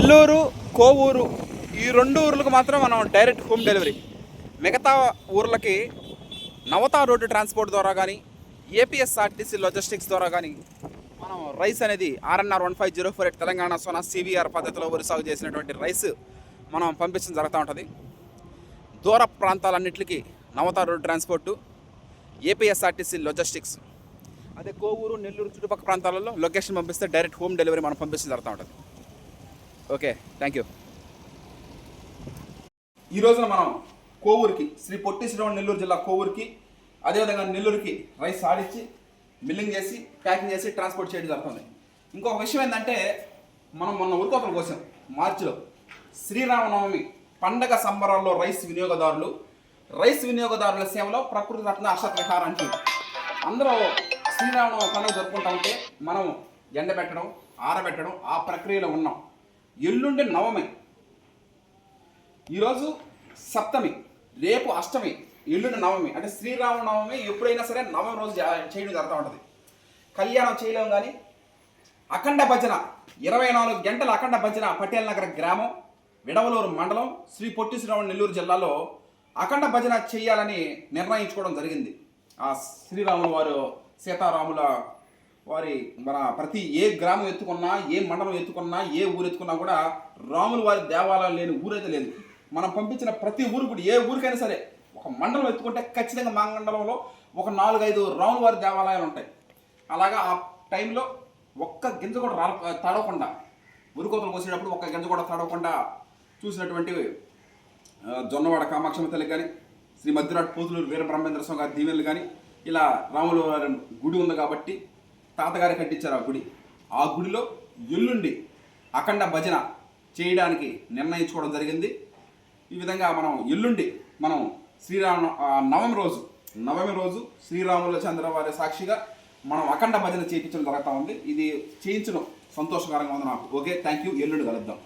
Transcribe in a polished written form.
నెల్లూరు, కోవూరు ఈ 2 ఊర్లకు మాత్రం మనం డైరెక్ట్ హోమ్ డెలివరీ. మిగతా ఊర్లకి నవత రోడ్డు ట్రాన్స్పోర్ట్ ద్వారా కానీ ఏపీఎస్ఆర్టీసీ లాజిస్టిక్స్ ద్వారా కానీ మనం రైస్ అనేది RNR 15048 తెలంగాణ సోనా CVR పద్ధతిలో వరి సాగు చేసినటువంటి రైస్ మనం పంపించడం జరుగుతూ ఉంటుంది. దూర ప్రాంతాలన్నింటికి నవత రోడ్డు ట్రాన్స్పోర్టు, ఏపీఎస్ఆర్టీసీ లాజిస్టిక్స్. అదే కోవూరు, నెల్లూరు చుట్టుపక్కల ప్రాంతాలలో లొకేషన్ పంపిస్తే డైరెక్ట్ హోమ్ డెలివరీ మనం పంపించడం జరుగుతూ ఉంటుంది. Okay, thank you. ఈ రోజున మనం కోవూరుకి, శ్రీ పొట్టి శ్రీరాములు నెల్లూరు జిల్లా కోవూరుకి, అదేవిధంగా నెల్లూరుకి రైస్ ఆడిచ్చి మిల్లింగ్ చేసి ప్యాకింగ్ చేసి ట్రాన్స్పోర్ట్ చేయడం జరుగుతుంది. ఇంకొక విషయం ఏంటంటే, మనం మొన్న ఉరికోతలు కోసాం మార్చిలో. శ్రీరామనవమి పండగ సంబరాల్లో రైస్ వినియోగదారుల సేవలో ప్రకృతి రత్న అక్షత విహారం అంటుంది. అందరూ శ్రీరామనవమి పండుగ జరుపుకుంటా ఉంటే మనం ఎండబెట్టడం, ఆరబెట్టడం ఆ ప్రక్రియలో ఉన్నాం. ఎల్లుండి నవమి, ఈరోజు సప్తమి, రేపు అష్టమి, ఎల్లుండి నవమి. అంటే శ్రీరామనవమి ఎప్పుడైనా సరే నవమి రోజు చేయడం జరుగుతూ ఉంటుంది. కళ్యాణం చేయలేము కానీ అఖండ భజన 24 గంటల అఖండ భజన పటేల్ నగర్ గ్రామం, విడవలూరు మండలం, శ్రీ పొట్టి శ్రీరాములు నెల్లూరు జిల్లాలో అఖండ భజన చేయాలని నిర్ణయించుకోవడం జరిగింది. ఆ శ్రీరాములు వారు, సీతారాముల వారి మన ప్రతి ఏ గ్రామం ఎత్తుకున్నా, ఏ మండలం ఎత్తుకున్నా, ఏ ఊరు ఎత్తుకున్నా కూడా రాముల వారి దేవాలయం లేని ఊరైతే లేదు. మనం పంపించిన ప్రతి ఊరు కూడా, ఏ ఊరికైనా సరే ఒక మండలం ఎత్తుకుంటే ఖచ్చితంగా మా మండలంలో ఒక 4-5 రాముల వారి దేవాలయాలు ఉంటాయి. అలాగా ఆ టైంలో ఒక్క గింజ కూడా తడవకుండా, ఉరికోతలు కోసేటప్పుడు ఒక్క గింజ కూడా తడవకుండా చూసినటువంటి జొన్నవాడ కామాక్షమ్మ తల్లి కానీ, శ్రీ మధ్యరాట్ పోతులూరు వీరబ్రహ్మేంద్ర స్వామి గారి దీవెనలు కానీ, ఇలా రాముల వారి గుడి ఉంది కాబట్టి తాతగారు కట్టించారు ఆ గుడి. ఆ గుడిలో ఎల్లుండి అఖండ భజన చేయడానికి నిర్ణయించుకోవడం జరిగింది. ఈ విధంగా మనం ఎల్లుండి మనం నవమి రోజు శ్రీరాముల వారి సాక్షిగా మనం అఖండ భజన చేయించడం జరుగుతూ ఉంది. ఇది చేయించడం సంతోషకరంగా ఉంది నాకు. Okay, thank you. ఎల్లుండి కలుద్దాం.